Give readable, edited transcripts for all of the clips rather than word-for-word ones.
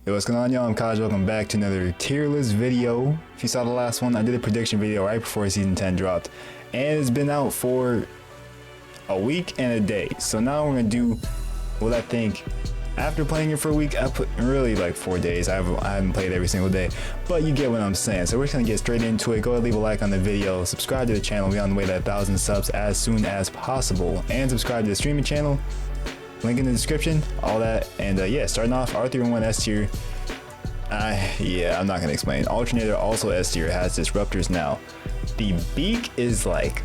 Yo, what's going on, y'all? I'm Kaj. Welcome back to another tier list video. If you saw the last one, I did a prediction video right before season 10 dropped, and it's been out for a week and a day. So now we're gonna do what I think after playing it for a week. I put really like 4 days. I haven't played every single day, but you get what I'm saying. So we're just gonna get straight into it. Go ahead, leave a like on the video, subscribe to the channel. We're on the way to 1,000 subs as soon as possible, and subscribe to the streaming channel. Link in the description, all that. And yeah, starting off R301 S tier. Yeah, I'm not gonna explain. Alternator also S tier, has disruptors now. The beak is like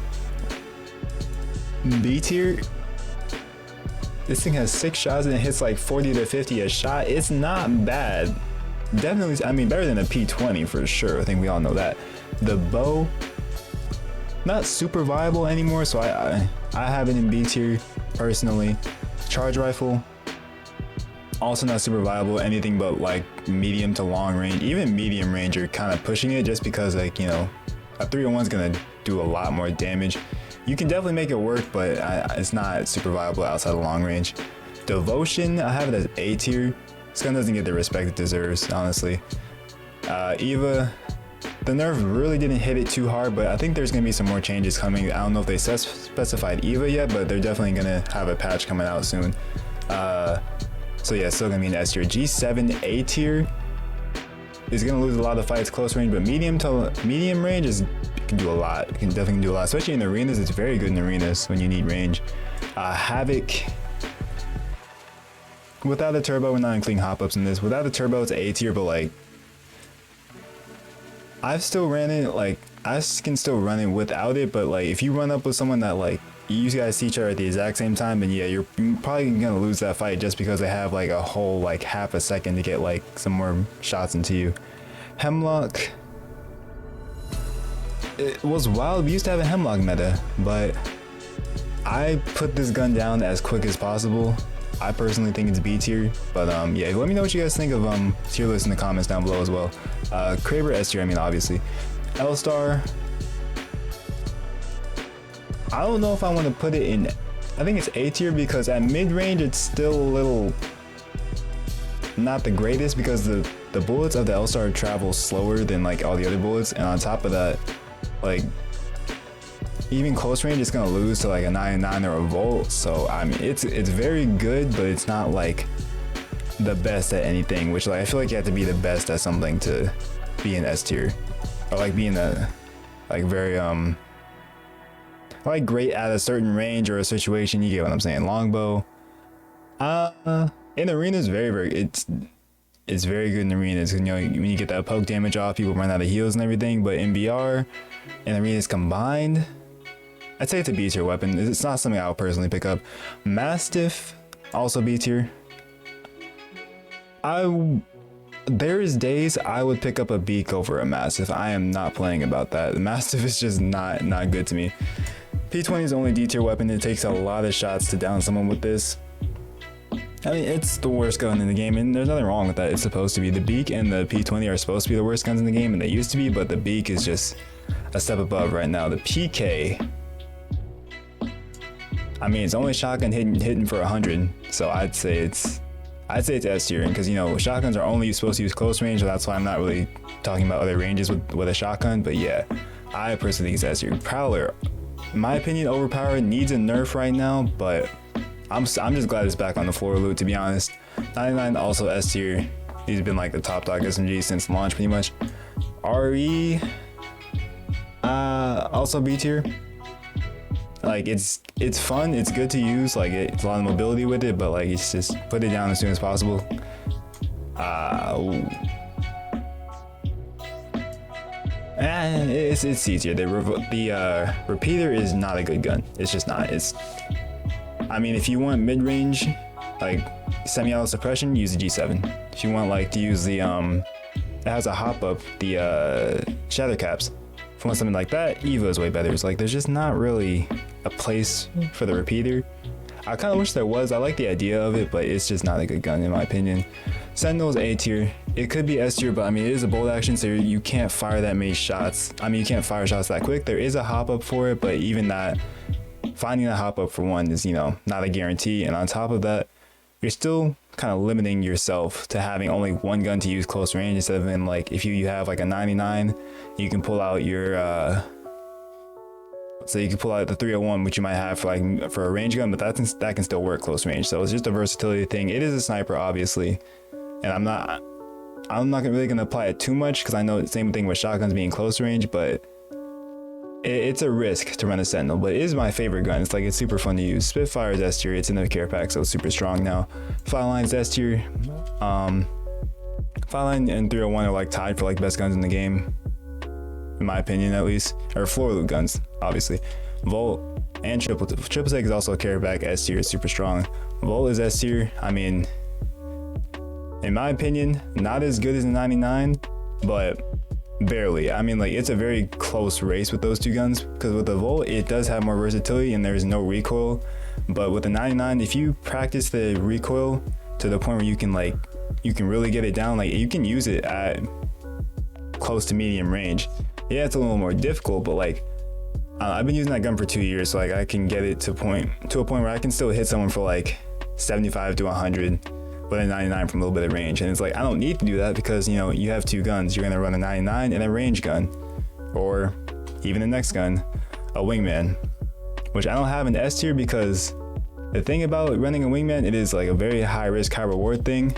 B tier. This thing has 6 shots and it hits like 40 to 50 a shot. It's not bad. Definitely, I mean, better than a P20 for sure. I think we all know that. The bow, not super viable anymore, so I have it in B tier personally. Charge rifle, also not super viable, anything but like medium to long range. Even medium range are kind of pushing it, just because, like, you know, a 301 is gonna do a lot more damage. You can definitely make it work, but it's not super viable outside of long range. Devotion, I have it as A tier. This gun doesn't get the respect it deserves, honestly. Eva, the nerf really didn't hit it too hard, but I think there's gonna be some more changes coming. I don't know if they specified Eva yet, but they're definitely gonna have a patch coming out soon. So yeah, still gonna be an S tier. G7 A tier is gonna lose a lot of fights close range, but medium range is, it can do a lot. It can definitely do a lot, especially in arenas. It's very good in arenas when you need range. Havoc, without a turbo, we're not including hop-ups in this. Without a turbo, it's A tier, but like, I've still ran it, like, I can still run it without it, but like, if you run up with someone that, like, you guys see each other at the exact same time, then yeah, you're probably gonna lose that fight just because they have like a whole like half a second to get like some more shots into you. Hemlock, it was wild. We used to have a Hemlock meta, but I put this gun down as quick as possible. I personally think it's B tier, but yeah, let me know what you guys think of tier list in the comments down below as well. Kraber S tier, I mean, obviously. L-Star, I don't know if I want to put it in, I think it's A tier, because at mid-range it's still a little not the greatest, because the bullets of the L-Star travel slower than like all the other bullets, and on top of that, like, even close range it's gonna lose to like a 9.9 or a Volt. So I mean, it's very good, but it's not like the best at anything, which, like, I feel like you have to be the best at something to be in S tier, or like being a like very like great at a certain range or a situation. You get what I'm saying. Longbow, in arenas, it's very good in arenas. You know, when you get that poke damage off, people run out of heals and everything. But in BR and arenas combined, I'd say it's a B tier weapon. It's not something I would personally pick up. Mastiff, also B tier. There's days I would pick up a Beak over a Mastiff. I am not playing about that. The Mastiff is just not good to me. P20 is the only D tier weapon. It takes a lot of shots to down someone with this. I mean, it's the worst gun in the game, and there's nothing wrong with that. It's supposed to be. The Beak and the P20 are supposed to be the worst guns in the game, and they used to be, but the Beak is just a step above right now. The PK, I mean, it's only shotgun hitting for 100, so I'd say it's S tier, because, you know, shotguns are only supposed to use close range, so that's why I'm not really talking about other ranges with a shotgun. But yeah, I personally think it's S tier. Prowler, in my opinion, overpowered, needs a nerf right now, but I'm just glad it's back on the floor loot, to be honest. 99 also S tier. He's been like the top dog SMG since launch, pretty much. RE, also B tier. Like, it's fun, it's good to use, like, it's a lot of mobility with it, but like, it's just put it down as soon as possible. It's easier. The repeater is not a good gun. It's just not. I mean, if you want mid-range, like semi-auto suppression, use the G7. If you want like to use the it has a hop-up, the shatter caps. If you want something like that, Eva is way better. It's like, there's just not really a place for the repeater. I kind of wish there was. I like the idea of it, but it's just not a good gun in my opinion. Sentinel's A tier. It could be S tier, but I mean, it is a bolt action, so you can't fire that many shots. I mean, you can't fire shots that quick. There is a hop up for it, but even that, finding a hop up for one is, you know, not a guarantee. And on top of that, you're still kind of limiting yourself to having only one gun to use close range, instead of in like, if you have like a 99, you can pull out your so you can pull out the 301, which you might have for a range gun, but that can still work close range. So it's just a versatility thing. It is a sniper, obviously, and I'm not really gonna apply it too much, because I know the same thing with shotguns being close range, but it's a risk to run a Sentinel. But it is my favorite gun. It's super fun to use. Spitfire is S tier. It's in the care pack, so it's super strong now. Flatline is S tier. Flatline and 301 are like tied for like best guns in the game, in my opinion, at least, or floor loot guns, obviously. Volt and triple sec is also a care pack. S tier is super strong. Volt is S tier. I mean, in my opinion, not as good as the 99, but barely. I mean, like, it's a very close race with those two guns, because with the Volt, it does have more versatility and there's no recoil. But with the 99, if you practice the recoil to the point where you can really get it down, like, you can use it at close to medium range. Yeah, it's a little more difficult, but like, I've been using that gun for 2 years, so like I can get it to a point where I can still hit someone for like 75 to 100 with a 99 from a little bit of range. And it's like, I don't need to do that, because you know, you have two guns. You're gonna run a 99 and a range gun, or even the next gun, a wingman, which I don't have an S tier, because the thing about running a wingman, it is like a very high risk, high reward thing.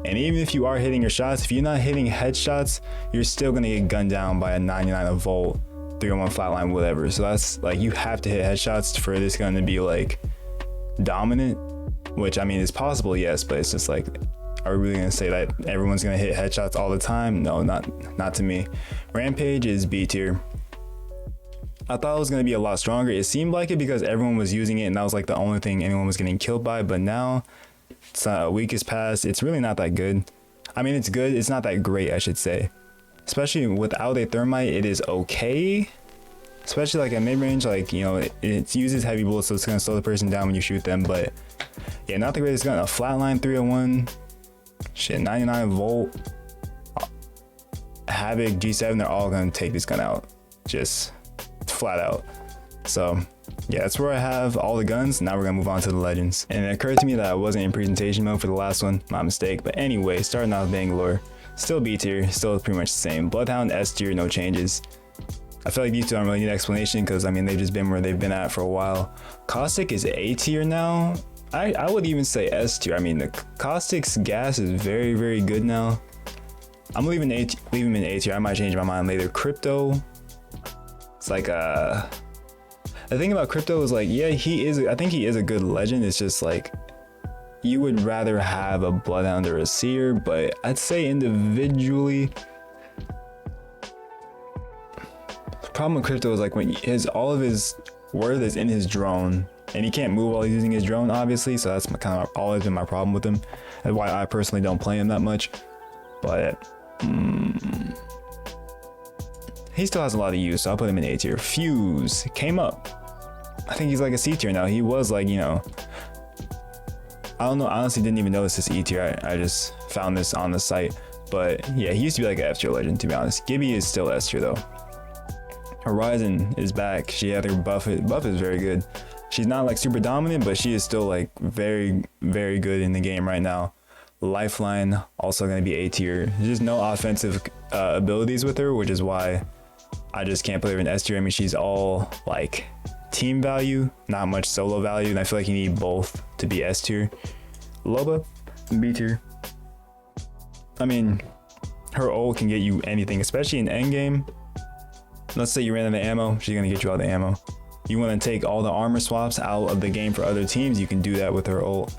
And even if you are hitting your shots, if you're not hitting headshots, you're still gonna get gunned down by a 99, a Volt, 301 flatline, whatever. So that's like, you have to hit headshots for this gun to be like dominant, which I mean is possible, yes, but it's just like, are we really gonna say that everyone's gonna hit headshots all the time? No, not to me. Rampage is B tier. I thought it was gonna be a lot stronger. It seemed like it because everyone was using it, and that was like the only thing anyone was getting killed by. But now, it's a week has passed. It's really not that good. I mean, it's good. It's not that great, I should say. Especially without a thermite, it is okay. Especially like at mid-range, like, you know, it uses heavy bullets, so it's gonna slow the person down when you shoot them. But yeah, not the greatest gun. A flatline 301, shit, 99 Volt, Havoc, G7, they're all gonna take this gun out, just flat out. So yeah, that's where I have all the guns. Now we're gonna move on to the legends. And it occurred to me that I wasn't in presentation mode for the last one, my mistake. But anyway, starting out with Bangalore, still B tier, still pretty much the same. Bloodhound S tier, no changes. I feel like these two don't really need explanation, because I mean, they've just been where they've been at for a while. Caustic is A tier now. I would even say S tier. I mean, the Caustic's gas is very, very good now. I'm leaving him in A tier. I might change my mind later. Crypto, it's like the thing about Crypto is like, yeah, I think he is a good legend. It's just like, you would rather have a Bloodhound or a Seer, but I'd say individually, the problem with Crypto is like, when all of his worth is in his drone, and he can't move while he's using his drone, obviously. So that's kind of always been my problem with him, and why I personally don't play him that much. But he still has a lot of use, so I'll put him in A tier. Fuse came up. I think he's like a C tier now. He was like, you know, I don't know, honestly didn't even notice this E tier. I just found this on the site. But yeah, he used to be like an F tier legend, to be honest. Gibby is still S tier though. Horizon is back. She had her buff. Buff is very good. She's not like super dominant, but she is still like very, very good in the game right now. Lifeline also going to be A tier. There's just no offensive abilities with her, which is why I just can't put her in S tier. I mean, she's all like team value, not much solo value, and I feel like you need both to be S tier. Loba, B tier. I mean, her ult can get you anything, especially in endgame. Let's say you ran out of ammo, she's gonna get you all the ammo. You want to take all the armor swaps out of the game for other teams, you can do that with her ult.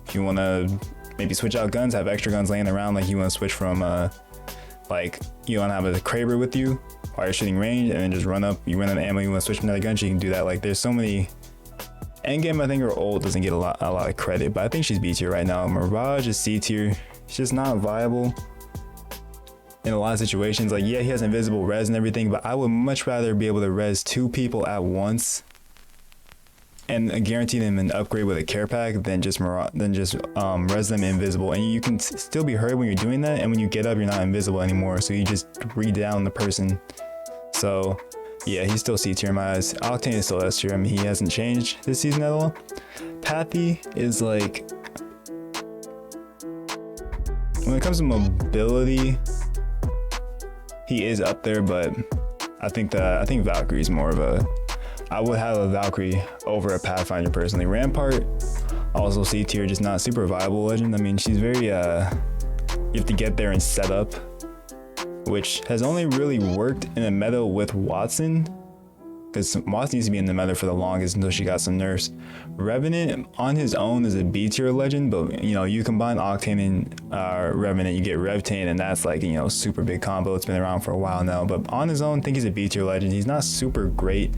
If you want to maybe switch out guns, have extra guns laying around, like you want to switch from like you want to have a Kraber with you while you're shooting range, and then just run up, you run out of ammo, you want to switch from another gun, you can do that. Like, there's so many. Endgame, I think her ult doesn't get a lot of credit, but I think she's B tier right now. Mirage is C tier. She's just not viable in a lot of situations. Like, yeah, he has invisible res and everything, but I would much rather be able to res two people at once and guarantee them an upgrade with a care pack than just res them invisible. And you can still be hurt when you're doing that, and when you get up, you're not invisible anymore, so you just re-down the person. So yeah, he's still C tier in my eyes. Octane is still S tier. I mean, he hasn't changed this season at all. Pathy is like, When it comes to mobility, he is up there, but I think Valkyrie's more of a. I would have a Valkyrie over a Pathfinder personally. Rampart, also C tier, just not super viable legend. I mean, she's very, you have to get there and set up, which has only really worked in a meta with Watson, because Watson needs to be in the meta for the longest until she got some nerfs. Revenant on his own is a B tier legend, but you know, you combine Octane and Revenant, you get Revtane, and that's like, you know, super big combo. It's been around for a while now, but on his own, I think he's a B tier legend. He's not super great.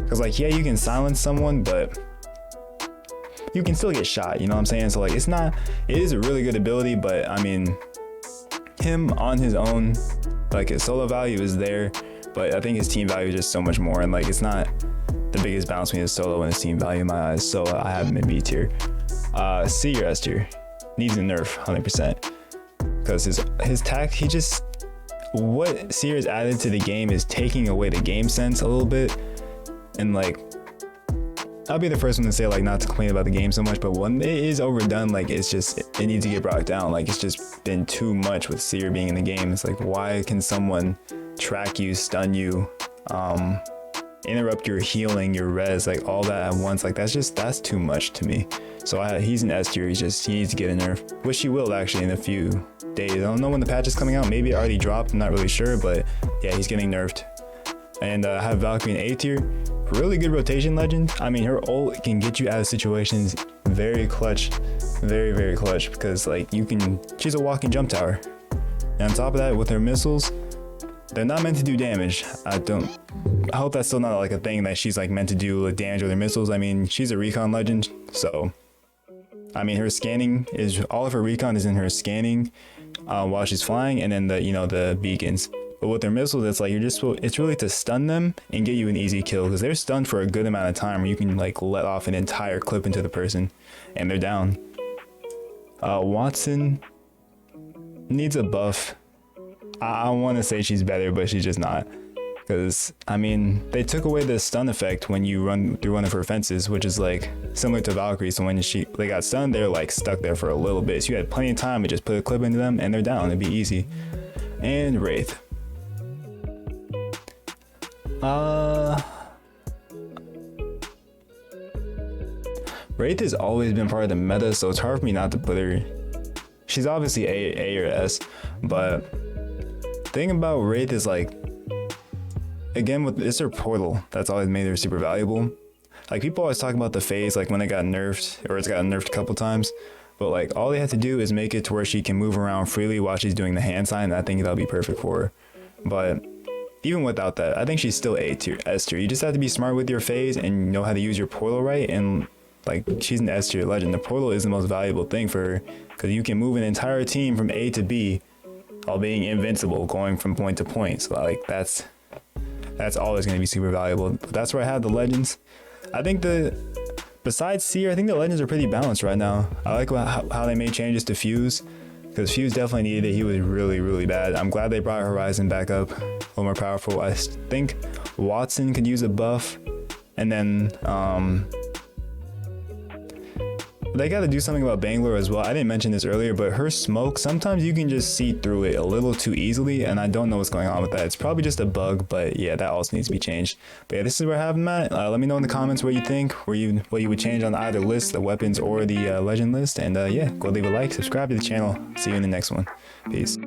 Cause like, yeah, you can silence someone, but you can still get shot, you know what I'm saying? So like, it is a really good ability, but I mean, him on his own, like his solo value is there, but I think his team value is just so much more. And like, it's not the biggest balance between his solo and his team value in my eyes. So I have him in B tier. C or S tier, needs a nerf 100%. Cause his tack, what Seer has added to the game is taking away the game sense a little bit. And like, I'll be the first one to say like not to complain about the game so much, but when it is overdone, like it needs to get brought down. Like it's just been too much with Seer being in the game. It's like, why can someone track you, stun you, interrupt your healing, your res, like all that at once? Like that's too much to me. So he's an S tier. He needs to get a nerf, which he will actually in a few days. I don't know when the patch is coming out. Maybe it already dropped. I'm not really sure, but yeah, he's getting nerfed. And I have Valkyrie in A tier. Really good rotation legend. I mean, her ult can get you out of situations very clutch, very, very clutch, because like she's a walking jump tower. And on top of that, with her missiles, they're not meant to do damage. I hope that's still not like a thing that she's like meant to do damage with her missiles. I mean, she's a recon legend, so I mean, her scanning all of her recon is in her scanning while she's flying, and then the beacons. But with their missiles, it's like it's really to stun them and get you an easy kill, because they're stunned for a good amount of time where you can like let off an entire clip into the person and they're down. Watson needs a buff. I want to say she's better, but she's just not. Because I mean, they took away the stun effect when you run through one of her fences, which is like similar to Valkyrie. So when they got stunned, they're like stuck there for a little bit. So you had plenty of time to just put a clip into them and they're down. It'd be easy. And Wraith. Wraith has always been part of the meta, so it's hard for me not to put her. She's obviously A or S, but the thing about Wraith is like, again, it's her portal that's always made her super valuable. Like people always talk about the phase, like when it got nerfed, or it's gotten nerfed a couple times, but like all they have to do is make it to where she can move around freely while she's doing the hand sign, and I think that'll be perfect for her. But even without that, I think she's still A tier, S tier. You just have to be smart with your phase and know how to use your portal right. And like, she's an S tier legend. The portal is the most valuable thing for her, because you can move an entire team from A to B while being invincible, going from point to point. So like, that's always going to be super valuable. But that's where I have the legends. I think besides Seer, I think the legends are pretty balanced right now. I like how they made changes to Fuse, because Fuse definitely needed it. He was really, really bad. I'm glad they brought Horizon back up, a little more powerful. I think Watson could use a buff, and then they got to do something about Bangalore as well. I didn't mention this earlier, but her smoke, sometimes you can just see through it a little too easily, and I don't know what's going on with that. It's probably just a bug, but yeah, that also needs to be changed. But yeah, this is where I have them at. Let me know in the comments what you think, what you would change on either list, the weapons or the legend list. And yeah, go leave a like, subscribe to the channel. See you in the next one. Peace.